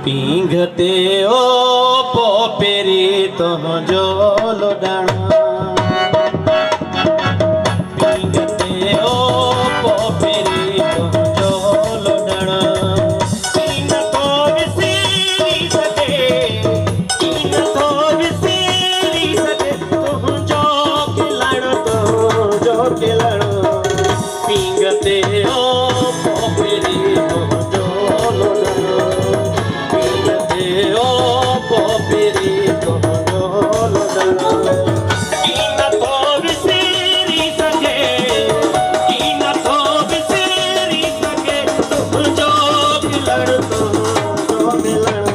पींघते ओ पोपेरी तुंहिंजो लोॾणु पींघते ओ पोपेरी तुंहिंजो लोॾणु की नथो विसरी सघे की नथो विसरी सघे तुंहिंजो खिलणु पींघते ओ पोपेरी तुंहिंजो लोॾणु ओ पोपेरी तुंहिंजो लोॾणु की नथो विसरी सघे की नथो विसरी सघे तुंहिंजो खिलणु तुंहिंजो मिलणु